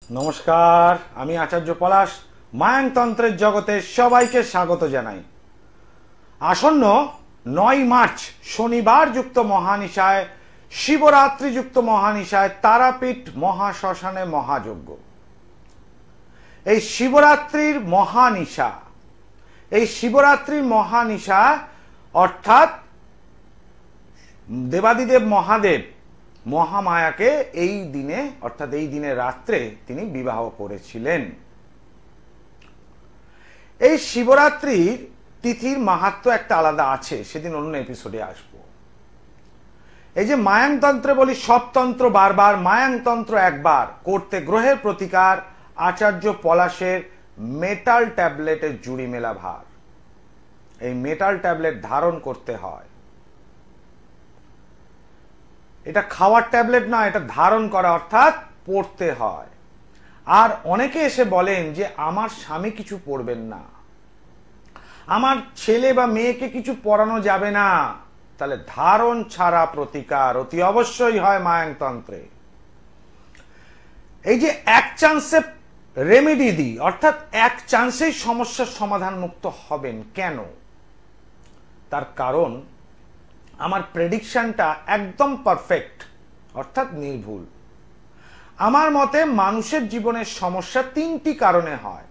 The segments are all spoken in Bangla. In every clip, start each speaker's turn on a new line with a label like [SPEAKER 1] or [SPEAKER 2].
[SPEAKER 1] নমস্কার, আমি আচার্য পলাশ। মায়াংতন্ত্রের জগতে সবাইকে স্বাগত জানাই। আসন্ন 9 মার্চ শনিবার যুক্ত মহানিশায়, শিবরাত্রি যুক্ত মহানিশায় তারাপীঠ মহাশ্মশানে মহাযজ্ঞ। এই শিবরাত্রির মহানিশা অর্থাৎ দেবাদিদেব মহাদেব মহামায়াকে এই দিনে অর্থাৎ এই দিনে রাত্রে তিনি বিবাহ করেছিলেন। এই শিবরাত্রির তিথির মাহাত্ম্য একটা আলাদা আছে, সেদিন অন্য এপিসোডে আসব। এই যে মায়াংতন্ত্রে বলি সব তন্ত্র বারবার, মায়াংতন্ত্র একবার, করতে গ্রহের প্রতিকার আচার্য পলাশের মেটাল ট্যাবলেটের জুড়ি মেলা ভার। এই মেটাল ট্যাবলেট ধারণ করতে হয়, এটা খাওয়ার ট্যাবলেট না, এটা ধারণ করা অর্থাৎ পড়তে হয়। আর অনেকে এসে বলেন যে আমার স্বামী কিছু পড়বেন না, আমার ছেলে বা মেয়েকে কিছু পড়ানো যাবে না, তাহলে ধারণ ছাড়া প্রতিকার অতি অবশ্যই হয় মায়াংতন্ত্রে। এই যে এক চান্সে রেমেডি দিই, অর্থাৎ এক চান্সেই সমস্যার সমাধান মুক্ত হবেন, কেন? তার কারণ আমার প্রেডিকশনটা একদম পারফেক্ট, অর্থাৎ নির্ভুল। আমার মতে মানুষের জীবনের সমস্যা 3টি কারণে হয়।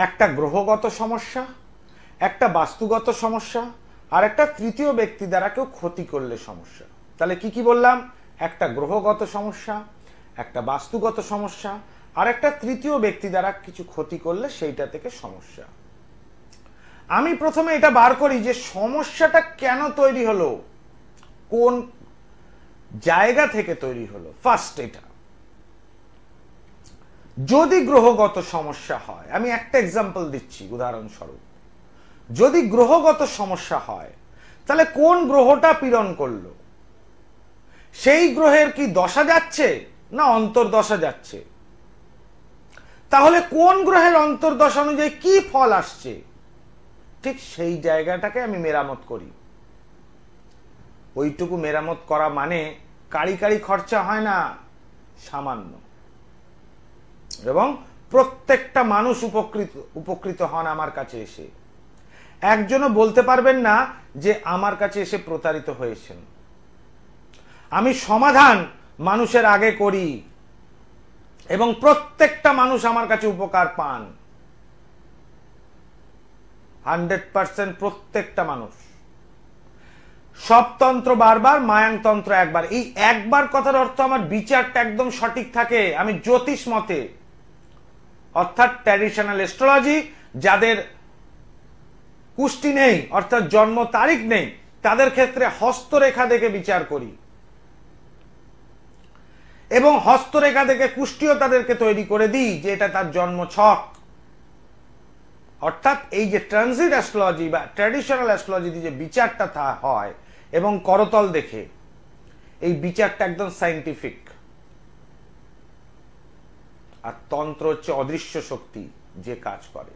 [SPEAKER 1] একটা গ্রহগত সমস্যা, একটা বাস্তুগত সমস্যা, আর একটা তৃতীয় ব্যক্তি দ্বারা কেউ ক্ষতি করলে সমস্যা। তাহলে কি কি বললাম? একটা গ্রহগত সমস্যা, একটা বাস্তুগত সমস্যা, আর একটা তৃতীয় ব্যক্তি দ্বারা কিছু ক্ষতি করলে সেইটা থেকে সমস্যা। আমি প্রথমে এটা বার করি যে সমস্যাটা কেন তৈরি হলো, কোন জায়গা থেকে তৈরি হলো। ফার্স্ট, এটা যদি গ্রহগত সমস্যা হয়, আমি একটা এক্সাম্পল দিচ্ছি উদাহরণস্বরূপ। যদি গ্রহগত সমস্যা হয়, তাহলে কোন গ্রহটা পীড়ন করলো, সেই গ্রহের কি দশা যাচ্ছে না অন্তর্দশা যাচ্ছে? তাহলে কোন গ্রহের অন্তর্দশা অনুযায়ী কি ফল আসছে, ঠিক সেই জায়গাটাকে আমি মেরামত করি। ওইটুকু মেরামত করা মানে কারি কারি খরচা হয় না, সামান্য, এবং প্রত্যেকটা মানুষ উপকৃত হন আমার কাছে এসে। একজনও বলতে পারবেন না যে আমার কাছে এসে প্রতারিত হয়েছেন। আমি সমাধান মানুষের আগে করি এবং প্রত্যেকটা মানুষ আমার কাছে উপকার পান, 100% প্রত্যেকটা মানুষ। সব তন্ত্র বারবার, মায়াংতন্ত্র একবার। এই একবার কথার অর্থ আমার বিচারটা একদম সঠিক থাকে। আমি জ্যোতিষ মতে অর্থাৎ ট্র্যাডিশনাল অ্যাস্ট্রোলজি, যাদের কুষ্টি নেই অর্থাৎ জন্ম তারিখ নেই, তাদের ক্ষেত্রে হস্তরেখা দেখে বিচার করি, এবং হস্তরেখা দেখে কুষ্টিও তাদেরকে তৈরি করে দিই যে এটা তার জন্ম ছক। অর্থাৎ এই যে ট্রানজিট অ্যাস্ট্রোলজি বা ট্র্যাডিশনাল অ্যাস্ট্রোলজি যে বিচারটা হয় এবং করতল দেখে, এই বিচারটা একদম সায়েন্টিফিক। আর তন্ত্র হচ্ছে অদৃশ্য শক্তি যে কাজ করে।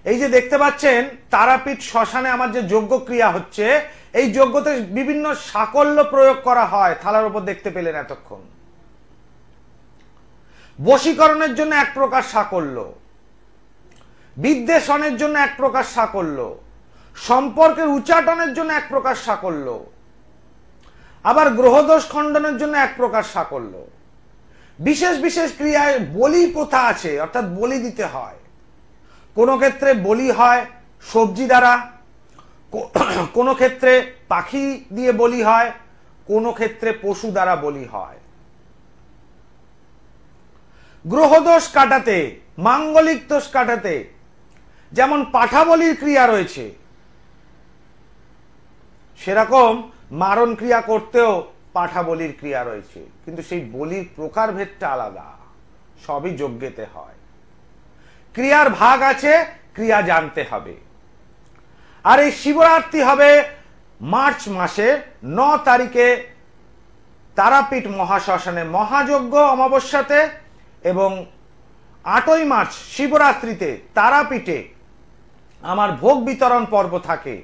[SPEAKER 1] এই যে দেখতে পাচ্ছেন তারাপীঠ শ্মশানে আমার যে যজ্ঞ ক্রিয়া হচ্ছে, এই যজ্ঞতে বিভিন্ন সাকল্য প্রয়োগ করা হয়। থালার উপর দেখতে পেলেন এতক্ষণ। বশীকরণের জন্য এক প্রকার সাকল্য, বিদ্বেষণের জন্য এক প্রকার সাকল্য, সম্পর্কের উচ্চাটনের জন্য এক প্রকার সাকল্য, আবার গ্রহদোষ খণ্ডনের জন্য এক প্রকার সাকল্য। বিশেষ বিশেষ ক্রিয়ায় বলি প্রথা আছে, অর্থাৎ বলি দিতে হয়। কোন ক্ষেত্রে বলি হয় সবজি দ্বারা, কোন ক্ষেত্রে পাখি দিয়ে বলি হয়, কোন ক্ষেত্রে পশু দ্বারা বলি হয়। গ্রহদোষ কাটাতে, মাঙ্গলিক দোষ কাটাতে যেমন পাঠা বলির ক্রিয়া রয়েছে, সেরকম মারণ ক্রিয়া করতেও পাঠা বলির ক্রিয়া রয়েছে, কিন্তু সেই বলির প্রকারভেদটা আলাদা। সবই যজ্ঞেতে হয়, ক্রিয়ার ভাগ আছে, ক্রিয়া জানতে হবে। আর এই শিবরাত্রি হবে মার্চ মাসের 9 তারিখে তারাপীঠ মহাশ্মশানে মহাযজ্ঞ অমাবস্যাতে, এবং 8ই মার্চ শিবরাত্রিতে তারাপীঠে আমার ভোগ বিতরণ পর্ব থাকে।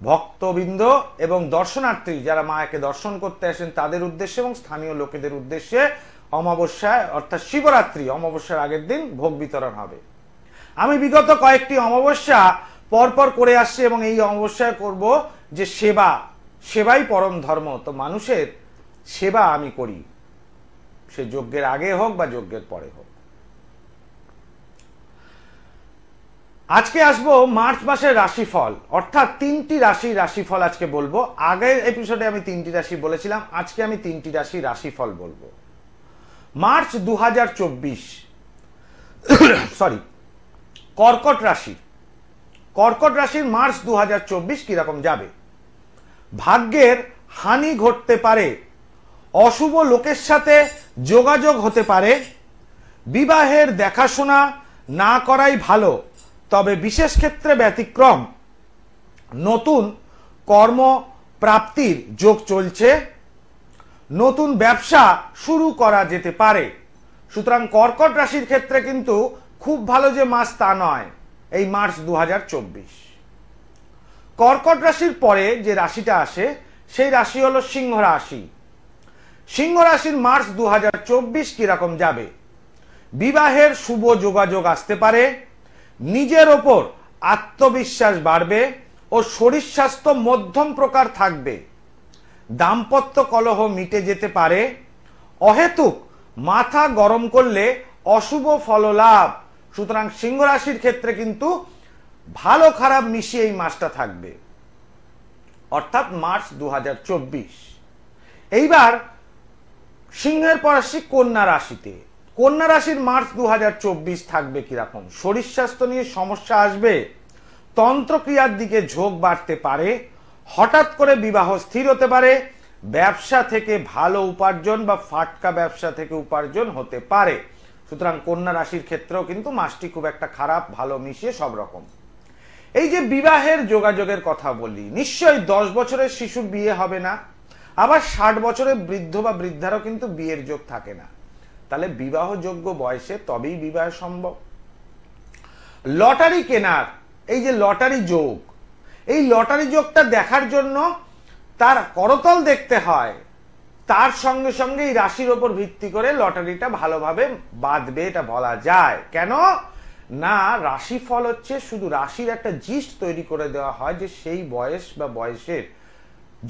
[SPEAKER 1] ভক্তবৃন্দ এবং দর্শনার্থী যারা মায়াকে দর্শন করতে আসেন তাদের উদ্দেশ্যে এবং স্থানীয় লোকেদের উদ্দেশ্যে অমাবস্যায় অর্থাৎ শিবরাত্রি অমাবস্যার আগের দিন ভোগ বিতরণ হবে। আমি বিগত কয়েকটি অমাবস্যা পরপর করে আসছি এবং এই অমাবস্যায় করব যে সেবাই পরম ধর্ম। তো মানুষের সেবা আমি করি, সে যজ্ঞের আগে হোক বা যজ্ঞের পরে হোক। আজকে আসবো মার্চ মাসের রাশিফল, অর্থাৎ 3টি রাশিফল আজকে বলবো। আগের এপিসোডে আমি 3টি রাশি বলেছিলাম, আজকে আমি 3টি রাশিফল বলবো। মার্চ 2024 কর্কট রাশির মার্চ 2024 কিরকম যাবে। ভাগ্যের হানি ঘটতে পারে, অশুভ লোকের সাথে যোগাযোগ হতে পারে, বিবাহের দেখাশোনা না করাই ভালো, তবে বিশেষ ক্ষেত্রে ব্যতিক্রম, নতুন কর্ম প্রাপ্তির যোগ চলছে, নতুন ব্যবসা শুরু করা যেতে পারে। সুতরাং কর্কট রাশির ক্ষেত্রে কিন্তু খুব ভালো যে মাস তা নয় এই মার্চ 2024। কর্কট রাশির পরে যে রাশিটা আসে সেই রাশি হলো সিংহ রাশি। সিংহ রাশির মার্চ 2024 কিরকম যাবে। বিবাহের শুভ যোগাযোগ আসতে পারে, নিজের ওপর আত্মবিশ্বাস বাড়বে ও শরীর স্বাস্থ্য মধ্যম প্রকার থাকবে, দাম্পত্য কলহ মিটে যেতে পারে, অহেতুক মাথা গরম করলে অশুভ ফললাভ। সুতরাং সিংহ রাশির ক্ষেত্রে কিন্তু ভালো খারাপ মিশিয়ে এই মাসটা থাকবে, অর্থাৎ মার্চ 2024। এইবার সিংহের পর আসি কন্যা রাশিতে। কন্যা রাশির মার্চ 2024 থাকবে কিরকম। শরীর স্বাস্থ্য নিয়ে সমস্যা আসবে, তন্ত্রক্রিয়ার দিকে ঝোঁক বাড়তে পারে, হঠাৎ করে বিবাহ স্থির হতে পারে, ব্যবসা থেকে ভালো উপার্জন বা ফাটকা ব্যবসা থেকে উপার্জন হতে পারে। সুতরাং কন্যা রাশির ক্ষেত্রেও কিন্তু মাসটি খুব একটা খারাপ ভালো মিশিয়ে সব রকম। এই যে বিবাহের যোগাযোগের কথা বলি, নিশ্চয়ই 10 বছরের শিশুর বিয়ে হবে না, আবার 60 বছরের বৃদ্ধ বা বৃদ্ধারও কিন্তু বিয়ের যোগ থাকে না। তাহলে বিবাহযোগ্য বয়সে তবেই বিবাহ সম্ভব। লটারি কেনার এই যে লটারি যোগ, এই লটারি যোগটা দেখার জন্য তার করতল দেখতে হয়, তার সঙ্গে সঙ্গে এই রাশির ওপর ভিত্তি করে লটারিটা ভালোভাবে বাঁধবে এটা বলা যায়। কেন না, রাশিফল হচ্ছে শুধু রাশির একটা জিস্ট তৈরি করে দেওয়া হয় যে সেই বয়স বা বয়সের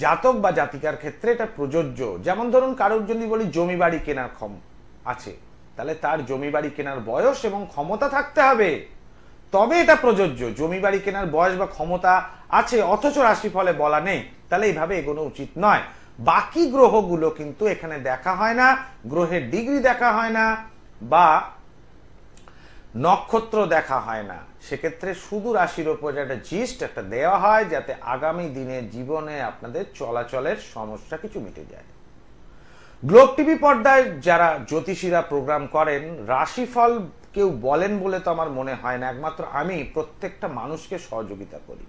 [SPEAKER 1] জাতক বা জাতিকার ক্ষেত্রে এটা প্রযোজ্য। যেমন ধরুন কারোর যদি বলি জমি বাড়ি কেনার আছে, তাহলে তার জমি বাড়ি কেনার বয়স এবং ক্ষমতা থাকতে হবে, তবে এটা প্রযোজ্য। জমি বাড়ি কেনার বয়স বা ক্ষমতা আছে অথচ রাশিফলে বলা নেই, তাহলে এইভাবে এগোনো উচিত নয়। বাকি গ্রহগুলো কিন্তু এখানে দেখা হয় না, গ্রহের ডিগ্রি দেখা হয় না বা নক্ষত্র দেখা হয় না। সেক্ষেত্রে শুধু রাশির ওপর একটা জিস্ট একটা দেওয়া হয় যাতে আগামী দিনের জীবনে আপনাদের চলাচলের সমস্যা কিছু মিটে যায়। গ্লোব টিভি পর্দায় যারা জ্যোতিষীরা প্রোগ্রাম করেন, রাশিফল কেউ বলেন বলে তো আমার মনে হয় না, একমাত্র আমি প্রত্যেকটা মানুষকে সহযোগিতা করি।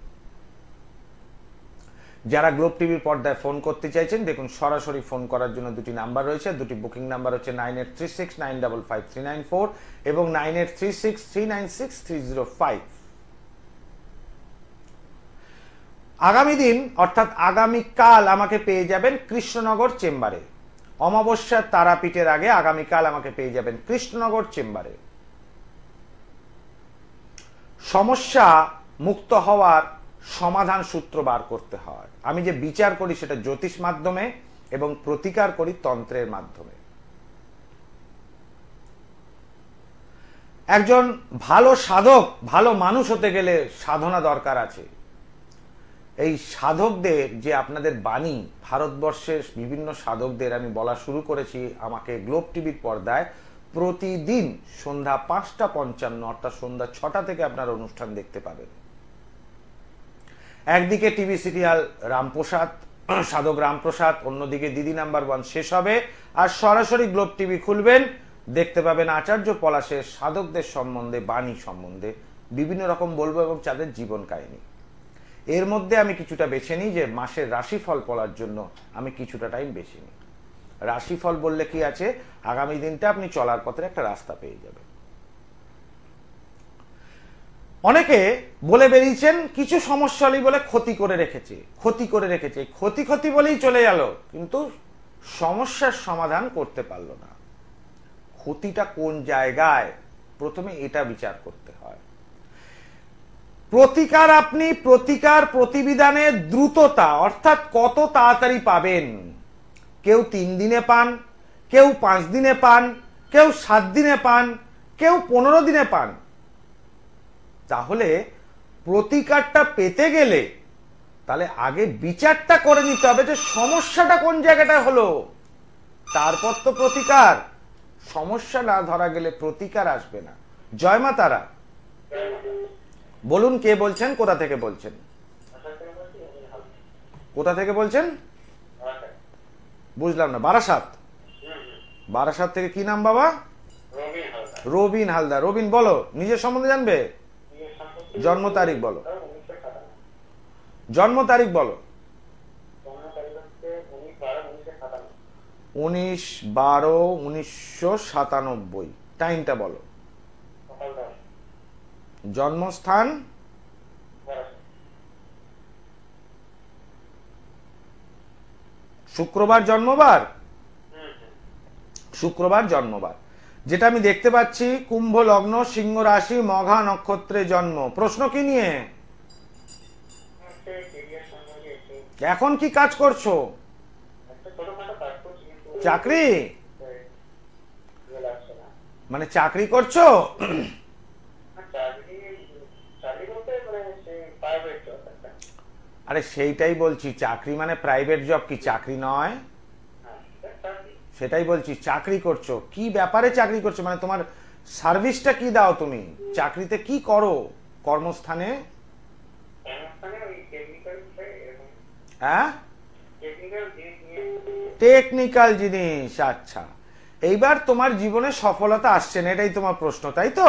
[SPEAKER 1] যারা গ্লোব টিভির পর্দায় ফোন করতে চাইছেন, দেখুন সরাসরি ফোন করার জন্য দুটি নাম্বার রয়েছে। দুটি বুকিং নাম্বার হচ্ছে 9836955394 এবং 9836396305। আগামী দিন অর্থাৎ আগামীকাল আমাকে পেয়ে যাবেন কৃষ্ণনগর চেম্বারে। অমাবস্যার তারাপীঠের আগে আগামীকাল আমাকে পেয়ে যাবেন কৃষ্ণনগর চেম্বারে। সমস্যা মুক্ত হওয়ার সমাধান সূত্র বার করতে হয়। আমি যে বিচার করি সেটা জ্যোতিষ মাধ্যমে এবং প্রতিকার করি তন্ত্রের মাধ্যমে। একজন ভালো সাধক ভালো মানুষ হতে গেলে সাধনা দরকার আছে। এই সাধকদের যে আপনাদের বাণী, ভারতবর্ষের বিভিন্ন সাধকদের আমি বলা শুরু করেছি আমাকে গ্লোব টিভির পর্দায় প্রতিদিন সন্ধ্যা 5:55 অর্থাৎ সন্ধ্যা 6টা থেকে আপনার অনুষ্ঠান দেখতে পাবেন। একদিকে টিভি সিরিয়াল রামপ্রসাদ, সাধক রামপ্রসাদ, অন্যদিকে দিদি নাম্বার 1 শেষ হবে, আর সরাসরি গ্লোব টিভি খুলবেন, দেখতে পাবেন আচার্য পলাশের সাধকদের সম্বন্ধে বাণী সম্বন্ধে বিভিন্ন রকম বলবো এবং তাদের জীবন কাহিনী। এর মধ্যে আমি কিছুটা বেছে নিই যে মাসের রাশিফল বলার জন্য আমি কিছুটা টাইম বেছে নিই। রাশিফল বললে কি আছে, আগামী দিনটা আপনি চলার পথে একটা রাস্তা পেয়ে যাবেন। অনেকে বলে বেরিয়েছেন কিছু সমস্যা হলেই বলে ক্ষতি করে রেখেছে, ক্ষতি বলেই চলে গেল, কিন্তু সমস্যার সমাধান করতে পারলো না। ক্ষতিটা কোন জায়গায়, প্রথমে এটা বিচার করতে হয়। প্রতিকার, আপনি প্রতিবিধানের দ্রুততা অর্থাৎ কত তাড়াতাড়ি পাবেন। কেউ 3 দিনে পান, কেউ 5 দিনে পান, কেউ 7 দিনে পান, কেউ 15 দিনে পান। তাহলে প্রতিকারটা পেতে গেলে তাহলে আগে বিচারটা করে নিতে হবে যে সমস্যাটা কোন জায়গাটা হলো, তারপর তো প্রতিকার। সমস্যা না ধরা গেলে প্রতিকার আসবে না। জয় মা তারা। বলুন কে বলছেন, কোথা থেকে বলছেন? কোথা থেকে বলছেন বুঝলাম না। বারাসাত। বারাসাত থেকে কি নাম বাবা? রবিন হালদার। রবিন বলো, নিজের সম্বন্ধে জানবে? জন্ম তারিখ বলো, জন্ম তারিখ বলো। 19/12/1997। টাইমটা বলো। জন্মস্থান? শুক্রবার জন্মবার? শুক্রবার জন্মবার। যেটা আমি দেখতে পাচ্ছি কুম্ভ লগ্ন, সিংহ রাশি, মঘা নক্ষত্রে জন্ম। প্রশ্ন কি নিয়ে? এখন কি কাজ করছো? চাকরি? মানে চাকরি করছো? আরে সেইটাই বলছি, চাকরি মানে প্রাইভেট জব, কি চাকরি নয়? সেটাই বলছি, চাকরি করছো। কি ব্যাপারে চাকরি করছো, মানে তোমার সার্ভিসটা কি দাও তুমি? চাকরিতে কি করো কর্মস্থানে? হ্যাঁ, টেকনিক্যাল জিনিস। আচ্ছা, এইবার তোমার জীবনে সফলতা আসছে না, এটাই তোমার প্রশ্ন, তাই তো?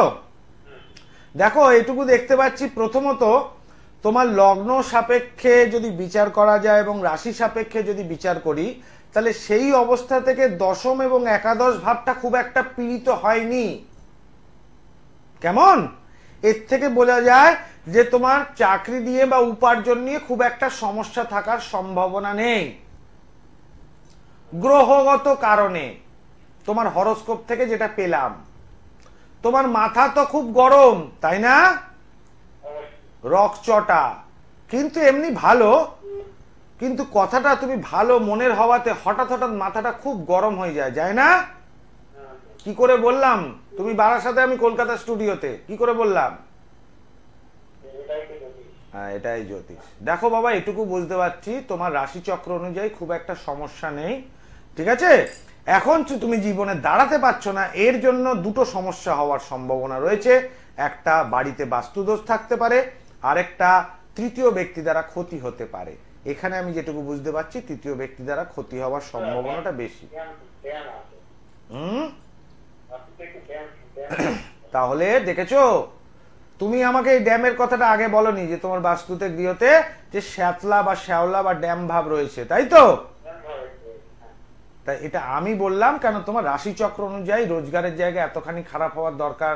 [SPEAKER 1] দেখো, এটুকু দেখতে পাচ্ছি, প্রথমত তোমার লগ্ন সাপেক্ষে যদি বিচার করা যায় এবং রাশি সাপেক্ষে যদি বিচার করি, তাহলে সেই অবস্থা থেকে দশম এবং একাদশ ভাবটা খুব একটা পীড়িত হয়নি। কেমন? এর থেকে বোঝা যায় যে তোমার চাকরি নিয়ে বা উপার্জন নিয়ে খুব একটা সমস্যা থাকার সম্ভাবনা নেই। গ্রহগত কারণে তোমার হরোস্কোপ থেকে যেটা পেলাম, তোমার মাথা তো খুব গরম, তাই না? রকচটা, কিন্তু এমনি ভালো, কিন্তু কথাটা তুমি ভালো মনের হওয়াতে হঠাৎ হঠাৎ মাথাটা খুব গরম হয়ে যায়, যায় না? কি করে বললাম? তুমি বারাসাতে, আমি কলকাতা স্টুডিওতে, কি করে বললাম? হ্যাঁ, এটাই জ্যোতিষ। দেখো বাবা, এটুকু বুঝতে পারছি তোমার রাশি চক্র অনুযায়ী খুব একটা সমস্যা নেই, ঠিক আছে? এখন তুমি জীবনে দাঁড়াতে পারছো না, এর জন্য দুটো সমস্যা হওয়ার সম্ভাবনা রয়েছে। একটা বাড়িতে বাস্তুদোষ থাকতে পারে, আরেকটা তৃতীয় ব্যক্তি দ্বারা ক্ষতি হতে পারে। এখানে আমি যেটুকু বুঝতে পারছি, তৃতীয় ব্যক্তি দ্বারা ক্ষতি হওয়ার সম্ভাবনাটা বেশি। তাহলে দেখেছো, তুমি আমাকে এই ড্যামের কথাটা আগে বলনি, যে তোমার বাস্তুতে গৃহতে যে শ্যাতলা বা শ্যাওলা বা ড্যাম ভাব রয়েছে, তাই তো? তাই এটা আমি বললাম কেন, তোমার রাশি চক্র অনুযায়ী রোজগারের জায়গা এতখানি খারাপ হওয়ার দরকার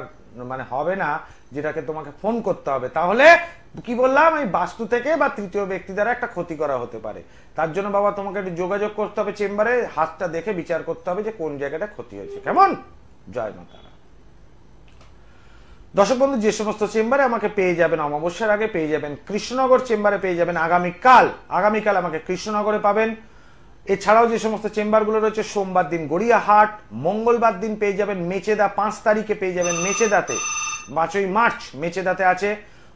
[SPEAKER 1] মানে হবে না, যেটাকে তোমাকে ফোন করতে হবে। তাহলে কি বললাম, এই বাস্তু থেকে বা তৃতীয় ব্যক্তি দ্বারা একটা ক্ষতি করা হতে পারে। তার জন্য বাবা তোমাকে একটু যোগাযোগ করতে হবে চেম্বারে, হাতটা দেখে বিচার করতে হবে যে কোন জায়গাটা ক্ষতি হয়েছে। কেমন? জয় মা তারা। দর্শক বন্ধু, যে সমস্ত চেম্বারে আমাকে পেয়ে যাবেন, অমাবস্যার আগে পেয়ে যাবেন কৃষ্ণনগর চেম্বারে, পেয়ে যাবেন আগামীকাল আমাকে কৃষ্ণনগরে পাবেন। এছাড়াও যে সমস্ত চেম্বারগুলো রয়েছে, সোমবার দিন গড়িয়াহাট, মঙ্গলবার দিন পেয়ে যাবেন মেচেদা, 5 তারিখে পেয়ে যাবেন মেচেদাতে, 5ই মার্চ মেচেদাতে আছে।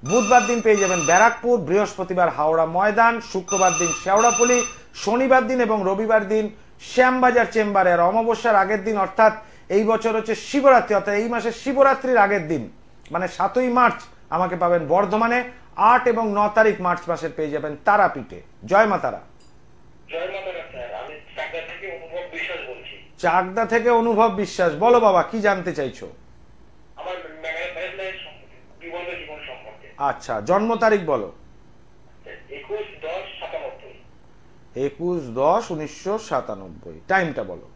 [SPEAKER 1] বুধবার দিন পেয়ে যাবেন ব্যারাকপুর, বৃহস্পতিবার হাওড়া ময়দান, শুক্রবার দিন শেওড়াফুলি, শনিবার দিন এবং রবিবার দিন শ্যামবাজার চেম্বারে। আর অমাবস্যার আগের দিন, অর্থাৎ এই বছর হচ্ছে শিবরাত্রি, অর্থাৎ এই মাসের শিবরাত্রির আগের দিন মানে 7ই মার্চ আমাকে পাবেন বর্ধমানে। 8 এবং 9 তারিখ মার্চ মাসের পেয়ে যাবেন তারাপীঠে। জয় মা তারা। চাকদা থেকে অনুভব বিশ্বাস। বলো বাবা, কি জানতে চাইছো? আচ্ছা, জন্ম তারিখ বলো। 21/10/1997। টাইমটা বলো।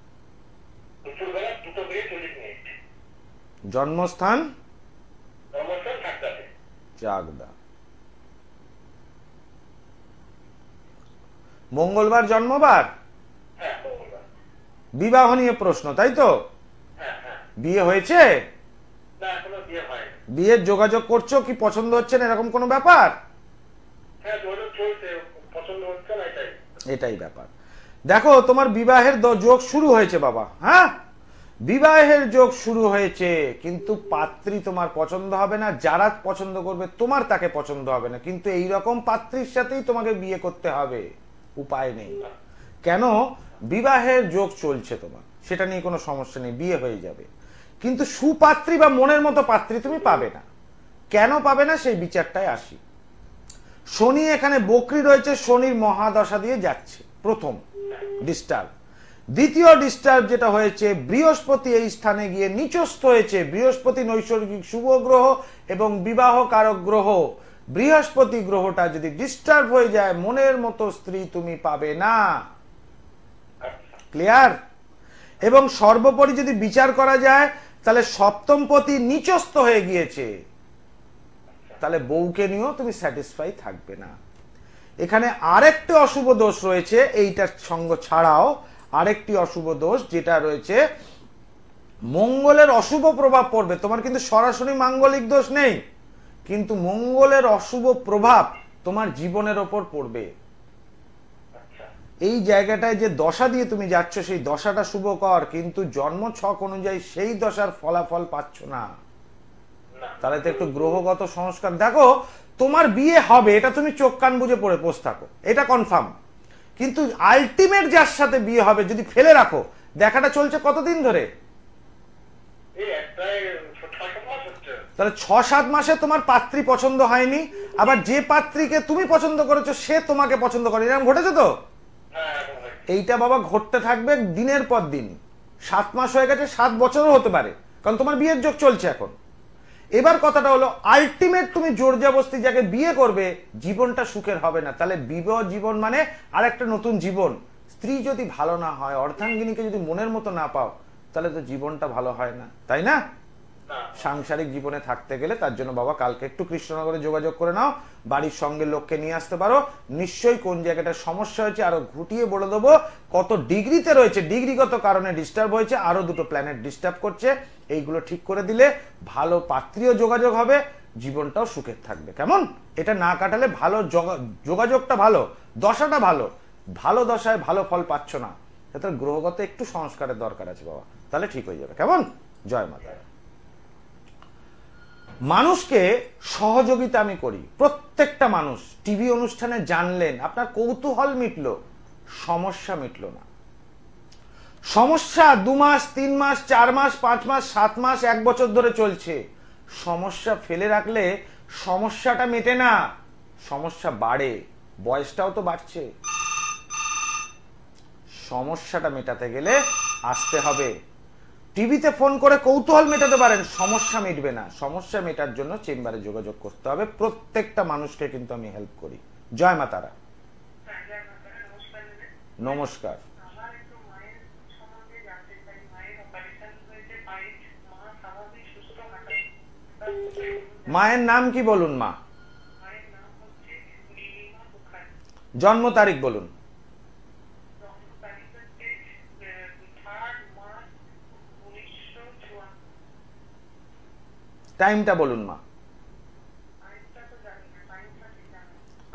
[SPEAKER 1] জন্মস্থান? চাকদা। মঙ্গলবার জন্মবার? বিবাহ নিয়ে প্রশ্ন, তাই তো? বিয়ে হয়েছে? বিয়ের যোগাযোগ করছো কি পছন্দ হচ্ছে না এরকম কোনো ব্যাপার? এটাই ব্যাপার। দেখো তোমার বিবাহের যোগ শুরু হয়েছে বাবা, হ্যাঁ বিবাহের যোগ শুরু হয়েছে, কিন্তু পাত্রী তোমার পছন্দ হবে না, যারা পছন্দ করবে তোমার তাকে পছন্দ হবে না, কিন্তু এই রকম পাত্রীর সাথেই তোমাকে বিয়ে করতে হবে, উপায় নেই। কেন? বিবাহের যোগ চলছে তোমার, সেটা নিয়ে কোনো সমস্যা নেই, বিয়ে হয়ে যাবে, কিন্তু সুপাত্রী বা মনের মতো পাত্রী তুমি পাবে না। কেন পাবে না সেই বিচারটাই আসি। শনি এখানে বকরি রয়েছে, শনির মহাদশা দিয়ে যাচ্ছে, প্রথম ডিস্টার্ব। দ্বিতীয় ডিস্টার্ব যেটা হয়েছে, বৃহস্পতি এই স্থানে গিয়ে নিচস্থ হয়েছে। বৃহস্পতি নৈসর্গিক শুভ গ্রহ এবং বিবাহ কারক গ্রহ। বৃহস্পতি গ্রহটা যদি ডিস্টার্ব হয়ে যায়, মনের মতো স্ত্রী তুমি পাবে না। ক্লিয়ার? এবং সর্বোপরি যদি বিচার করা যায়, তাহলে সপ্তমপতি নিচস্থ হয়ে গিয়েছে, তাহলে বউকে নিয়েও তুমি স্যাটিসফাই থাকবে না। এখানে আরেকটি অশুভ দোষ রয়েছে, এইটার সঙ্গ ছাড়াও আরেকটি অশুভ দোষ যেটা রয়েছে, মঙ্গলের অশুভ প্রভাব পড়বে তোমার, কিন্তু সরাসরি মাঙ্গলিক দোষ নেই, কিন্তু মঙ্গলের অশুভ প্রভাব তোমার জীবনের ওপর পড়বে। এই জায়গাটায় যে দশা দিয়ে তুমি যাচ্ছ সেই দশাটা শুভকর, কিন্তু জন্ম ছক অনুযায়ী সেই দশার ফলাফল পাচ্ছ না। তাহলে তো একটু গ্রহগত সংস্কার। দেখো তোমার বিয়ে হবে, এটা তুমি চোখ কান বুঝে পড়ে বসে থাকো, এটা কনফার্ম, কিন্তু আলটিমেট যার সাথে বিয়ে হবে যদি ফেলে রাখো, দেখাটা চলছে কতদিন ধরে? তাহলে 6-7 মাসে তোমার পাত্রী পছন্দ হয়নি, আবার যে পাত্রীকে তুমি পছন্দ করেছো সে তোমাকে পছন্দ করে, এরকম ঘটেছে তো? এইটা বাবা ঘটতে থাকবে দিনের পর দিন। 7 মাস হয়ে গেছে, 7 বছরও হতে পারে, কারণ তোমার বিয়ের যোগ চলছে এখন। এবার কথাটা হলো, আলটিমেট তুমি জোর জবরদস্তি যাকে বিয়ে করবে, জীবনটা সুখের হবে না। তাহলে বিবাহ জীবন মানে আরেকটা নতুন জীবন। স্ত্রী যদি ভালো না হয়, অর্ধাঙ্গিনীকে যদি মনের মতো না পাও, তাহলে তো জীবনটা ভালো হয় না, তাই না? সাংসারিক জীবনে থাকতে গেলে তার জন্য বাবা কালকে একটু কৃষ্ণনগরে যোগাযোগ করে নাও, বাড়ির সঙ্গে লোককে নিয়ে আসতে পারো, নিশ্চয়ই কোন জায়গাটা সমস্যা হয়েছে আরো ঘুটিয়ে বলে দেবো, কত ডিগ্রিতে রয়েছে, ডিগ্রিগত কারণে ডিস্টার্ব হয়েছে, আরো দুটো প্ল্যানেট ডিস্টার্ব করছে, এইগুলো ঠিক করে দিলে ভালো পাত্রীয় যোগাযোগ হবে, জীবনটাও সুখের থাকবে। কেমন? এটা না কাটালে ভালো যোগাযোগটা ভালো, দশাটা ভালো, ভালো দশায় ভালো ফল পাচ্ছ না, তাতে গ্রহগত একটু সংস্কারের দরকার আছে বাবা, তাহলে ঠিক হয়ে যাবে। কেমন? জয় মাতা। মানুষকে সহযোগিতা আমি করি, প্রত্যেকটা মানুষ টিভি অনুষ্ঠানে জানলেন, আপনার কৌতূহল মিটলো, সমস্যা মিটলো না। সমস্যা 2 মাস 3 মাস 4 মাস 5 মাস 7 মাস 1 বছর ধরে চলছে, সমস্যা ফেলে রাখলে সমস্যাটা মেটে না, সমস্যা বাড়ে, বয়সটাও তো বাড়ছে। সমস্যাটা মেটাতে গেলে আসতে হবে। টিভিতে ফোন করে কৌতূহল মেটাতে পারেন, সমস্যা মিটবে না। সমস্যা মেটার জন্য চেম্বারে যোগাযোগ করতে হবে। প্রত্যেকটা মানুষকে কিন্তু আমি হেল্প করি। জয় মা তারা। নমস্কার। মায়ের নাম কি বলুন মা? জন্ম তারিখ বলুন। টাইমটা বলুন মা।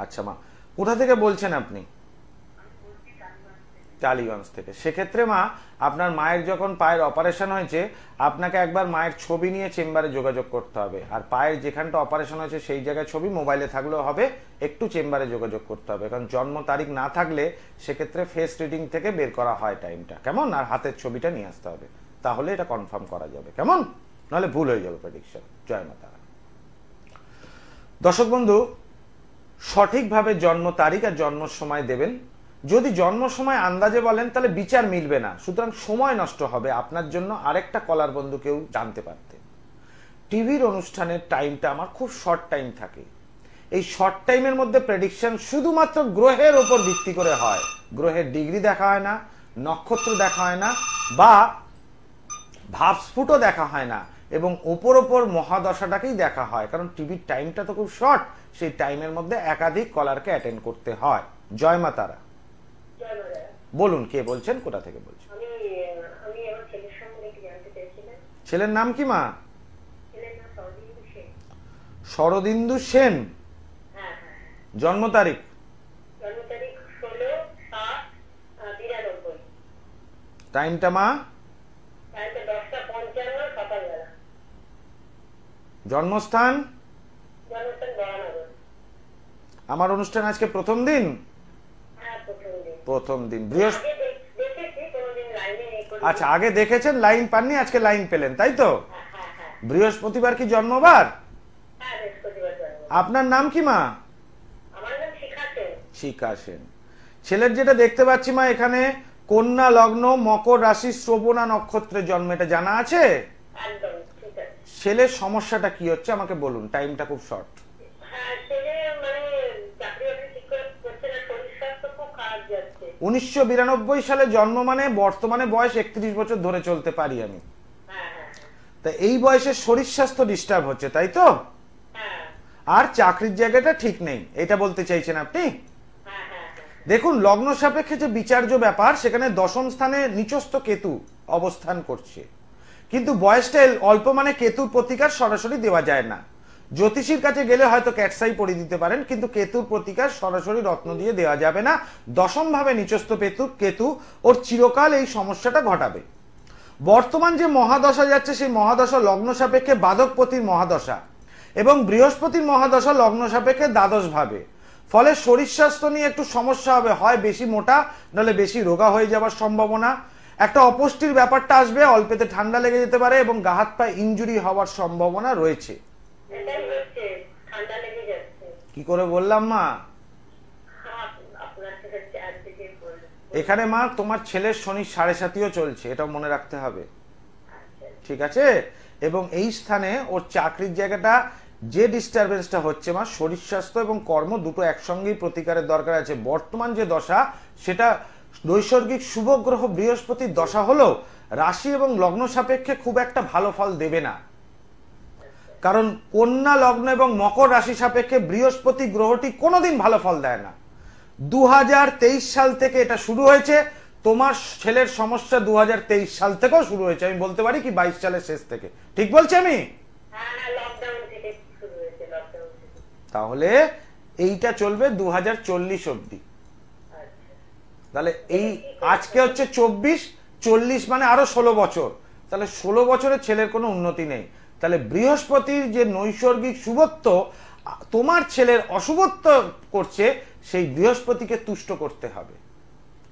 [SPEAKER 1] আচ্ছা মা, কোথা থেকে বলছেন আপনি? টালিগঞ্জ থেকে। সেক্ষেত্রে মা, আপনার মায়ের যখন পায়ের অপারেশন হয়েছে, আপনাকে একবার মায়ের ছবি নিয়ে চেম্বারে যোগাযোগ করতে হবে। আর পায়ের যেখানটা অপারেশন হয়েছে সেই জায়গায় ছবি মোবাইলে থাকলেও হবে, একটু চেম্বারে যোগাযোগ করতে হবে, কারণ জন্ম তারিখ না থাকলে সেক্ষেত্রে ফেস রিডিং থেকে বের করা হয় টাইমটা, কেমন? আর হাতের ছবিটা নিয়ে আসতে হবে, তাহলে এটা কনফার্ম করা যাবে, কেমন? নাহলে ভুল হয়ে যাবে প্রেডিকশন। জয় মাতা। দর্শক বন্ধু, সঠিকভাবে জন্ম তারিখ আর জন্ম সময় দেবেন। যদি জন্ম সময় আন্দাজে বলেন তাহলে বিচার মিলবে না, সুতরাং সময় নষ্ট হবে আপনার জন্য। আরেকটা কলার বন্ধু কেউ জানতে পারতেন, টিভির অনুষ্ঠানের টাইমটা আমার খুব শর্ট টাইম থাকে, এই শর্ট টাইমের মধ্যে প্রেডিকশন শুধুমাত্র গ্রহের ওপর ভিত্তি করে হয়। গ্রহের ডিগ্রি দেখা হয় না, নক্ষত্র দেখা হয় না, বা ভাবস্ফুটও দেখা হয় না, এবং ওপর ওপর মহাদশাটাকেই দেখা হয়, কারণ টিভির টাইমটা তো খুব শর্ট, সেই টাইমের মধ্যে একাধিক কলারকে অ্যাটেন্ড করতে হয়। জয় মা তারা। বলুন কে বলছেন, কোথা থেকে বলছেন? ছেলের নাম কি মা?
[SPEAKER 2] ছেলের নাম শরদিন্দু সেন।
[SPEAKER 1] শরদিন্দু সেন।
[SPEAKER 2] হ্যাঁ।
[SPEAKER 1] জন্ম তারিখ?
[SPEAKER 2] জন্ম তারিখ 16/7/92।
[SPEAKER 1] টাইমটা মা?
[SPEAKER 2] টাইমটা 10:55 সকালবেলা।
[SPEAKER 1] জন্মস্থান?
[SPEAKER 2] জন্মস্থান বরানগর।
[SPEAKER 1] আমার অনুষ্ঠান আজকে প্রথম দিন?
[SPEAKER 2] হ্যাঁ,
[SPEAKER 1] প্রথম দিন।
[SPEAKER 2] দেখেছি কোনোদিন লাইনে।
[SPEAKER 1] আচ্ছা, আগে দেখেছেন, লাইন পাননি, আজকে লাইন পেলেন, তাই তো?
[SPEAKER 2] হ্যাঁ।
[SPEAKER 1] বৃহস্পতিবার কি জন্মবার?
[SPEAKER 2] হ্যাঁ, বৃহস্পতিবার জন্ম।
[SPEAKER 1] আপনার নাম কি মা?
[SPEAKER 2] আমার নাম শিখা সেন।
[SPEAKER 1] শিখা সেন। ছেলের যেটা দেখতে পাচ্ছি মা, এখানে কন্যা লগ্ন, মকর রাশি, শ্রবণা নক্ষত্রের জন্ম, এটা জানা আছে?
[SPEAKER 2] একদম ঠিক আছে।
[SPEAKER 1] ছেলের সমস্যাটা কি হচ্ছে আমাকে বলুন, টাইমটা খুব শর্ট।
[SPEAKER 2] হ্যাঁ, ছেলে মানে চাকরি বাকরি ঠিক করে করছে না, শরীর স্বাস্থ্য খুব খারাপ যাচ্ছে।
[SPEAKER 1] 1992 সালে জন্ম, মানে বর্তমানে বয়স 31 বছর ধরে চলতে পারি আমি।
[SPEAKER 2] হ্যাঁ।
[SPEAKER 1] তা এই বয়সে শরীর স্বাস্থ্য ডিস্টার্ব হচ্ছে, তাই তো?
[SPEAKER 2] হ্যাঁ।
[SPEAKER 1] আর চাকরির জায়গাটা ঠিক নেই, এটা বলতে চাইছেন আপনি?
[SPEAKER 2] হ্যাঁ।
[SPEAKER 1] দেখুন, লগ্ন সাপেক্ষে যে বিচার্য ব্যাপার, সেখানে দশম স্থানে নিচস্থ কেতু অবস্থান করছে, কিন্তু বয়সটা অল্প, মানে কেতুর প্রতিকার সরাসরি দেওয়া যায় না। জ্যোতিষীর কাছে গেলে হয়তো ক্যাটসাই পড়ে দিতে পারেন, কিন্তু কেতুর প্রতিকার সরাসরি রত্ন দিয়ে দেওয়া যাবে না। দশম ভাবে নিচস্থ কেতু ওর চিরকাল এই সমস্যাটা ঘটাবে। বর্তমান যে মহাদশা যাচ্ছে, সেই মহাদশা লগ্ন সাপেক্ষে বাধকপতির মহাদশা, এবং বৃহস্পতির মহাদশা লগ্ন সাপেক্ষে দ্বাদশ ভাবে। ফলে শরীর স্বাস্থ্য নিয়ে একটু সমস্যা হবে, হয় বেশি মোটা, নাহলে বেশি রোগা হয়ে যাওয়ার সম্ভাবনা। একটা অপুষ্টির ব্যাপারটা আসবে, অল্পেতে ঠান্ডা লেগে যেতে পারে, এবং গা হাত পা ইনজুরি হওয়ার সম্ভাবনা রয়েছে।
[SPEAKER 2] এটাই হচ্ছে, ঠান্ডা লেগে যাচ্ছে।
[SPEAKER 1] কি করে বললাম মা?
[SPEAKER 2] আপনার থেকে চারদিকে বলুন।
[SPEAKER 1] এখানে মা তোমার ছেলের শনি 7.5 চলছে, এটা মনে রাখতে হবে, ঠিক আছে? এবং এই স্থানে ওর চাকরির জায়গাটা যে ডিস্টারবেন্সটা হচ্ছে মা, শরীর স্বাস্থ্য এবং কর্ম দুটো একসঙ্গেই প্রতিকারের দরকার আছে। বর্তমান যে দশা, সেটা নৈসর্গিক শুভ গ্রহ বৃহস্পতির দশা হলো রাশি এবং লগ্ন সাপেক্ষে খুব একটা ভালো ফল দেবে না। কারণ কন্যা লগ্ন এবং মকর রাশি সাপেক্ষে বৃহস্পতি গ্রহটি কোনোদিন ভালো ফল দেয় না। 2023 সাল থেকে এটা শুরু হয়েছে। তোমার ছেলের সমস্যা 2023 সাল থেকেও শুরু হয়েছে, আমি বলতে পারি কি 22 সালের শেষ থেকে। ঠিক বলছি আমি? তাহলে এইটা চলবে 2040 অব্দি। তাহলে এই আজকে হচ্ছে 24, মানে আরো 16 বছর। তাহলে 16 বছরের ছেলের কোনো উন্নতি নেই। তাহলে বৃহস্পতির যে নৈসর্গিক শুভত্ব তোমার ছেলের অশুভত্ব করছে, সেই বৃহস্পতিকে তুষ্ট করতে হবে।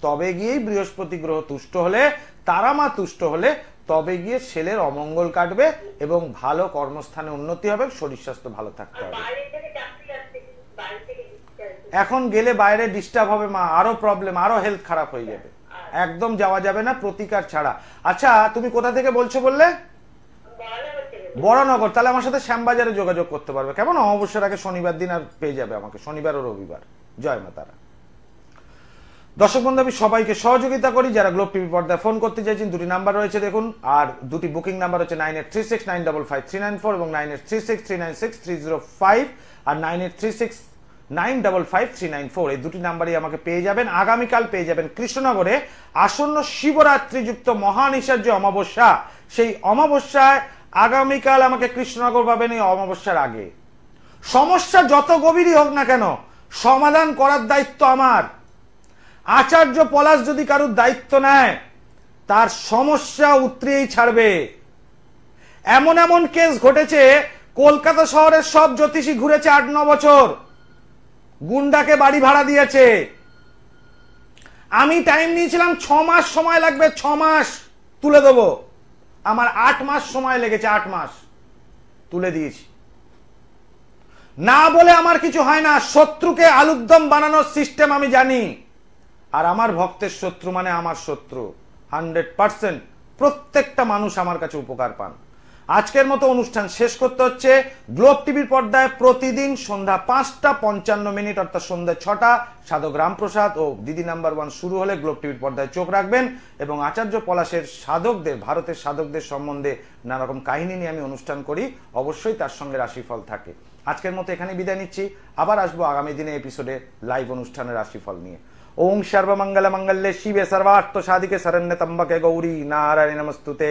[SPEAKER 1] তবে গিয়েই বৃহস্পতি গ্রহ তুষ্ট হলে, তারা মা তুষ্ট হলে, তবে গিয়ে ছেলের অমঙ্গল কাটবে এবং ভালো কর্মস্থানে উন্নতি হবে, শরীর স্বাস্থ্য ভালো থাকতে হবে। এখন গেলে বাইরে ডিস্টার্ব হবে মা, আরো প্রবলেম, আরো হেলথ খারাপ হয়ে যাবে। একদম যাওয়া যাবে না প্রতিকার ছাড়া। আচ্ছা, তুমি কোথা থেকে বলছো বললে? বরানগর। তাহলে আমার সাথে শ্যামবাজারে যোগাযোগ করতে পারবে, কেমন? অমাবস্যার আগে শনিবার দিন আর পেয়ে যাবে আমাকে, শনিবার ও রবিবার। জয় মা তারা। দর্শক বন্ধু, আমি সবাইকে সহযোগিতা করি। যারা গ্লোব টিভি পর্দায় ফোন করতে চাইছেন, দুটি নাম্বার রয়েছে দেখুন, আর দুটি বুকিং নাম্বার হচ্ছে 9836955394 এবং 9836396305 আর 9836955394। এই দুটি নাম্বারই আমাকে পেয়ে যাবেন। আগামীকাল পেয়ে যাবেন কৃষ্ণনগরে আসন্ন শিবরাত্রিযুক্ত মহানিশার যে অমাবস্যা, সেই অমাবস্যায় আগামীকাল আমাকে কৃষ্ণনগর পাবেন। এই অমাবস্যার আগে সমস্যা যত গভীরই হোক না কেন, সমাধান করার দায়িত্ব আমার। আচার্য পলাশ যদি কারুর দায়িত্ব নেয়, তার সমস্যা উতরিয়েই ছাড়বে। এমন এমন কেস ঘটেছে, কলকাতা শহরের সব জ্যোতিষী ঘুরেছে 8-9 বছর, গুন্ডাকে বাড়ি ভাড়া দিয়েছে। আমি টাইম নিয়েছিলাম 6 মাস সময় লাগবে, 6 মাস তুলে দেবো। আমার 8 মাস সময় লেগেছে, 8 মাস তুলে দিয়েছি। না বলে আমার কিছু হয় না। শত্রুকে আলুর দম বানানোর সিস্টেম আমি জানি। আর আমার ভক্তের শত্রু মানে আমার শত্রু 100%। প্রত্যেকটা মানুষ আমার কাছে উপকার পান। আজকের মতো অনুষ্ঠান শেষ করতে হচ্ছে। গ্লোব টিভির পর্দায় প্রতিদিন সন্ধ্যা 5:55 অর্থাৎ সন্ধ্যা 6টা সাধক রামপ্রসাদ ও দিদি নাম্বার 1 শুরু হলে গ্লোব টিভির পর্দায় চোখ রাখবেন। এবং আচার্য পলাশের সাধকদের, ভারতের সাধকদের সম্বন্ধে নানা রকম কাহিনী নিয়ে আমি অনুষ্ঠান করি, অবশ্যই তার সঙ্গে রাশিফল থাকে। আজকের মতো এখানে বিদায় নিচ্ছি। আবার আসবো আগামী দিনে এপিসোডে লাইভ অনুষ্ঠানের রাশিফল নিয়ে। ওং সর্বমঙ্গল মঙ্গলে শিবে সর্বার্থ সাধিকে শরণ্যে ত্র্যম্বকে গৌরী নারায়ণী নমস্তুতে।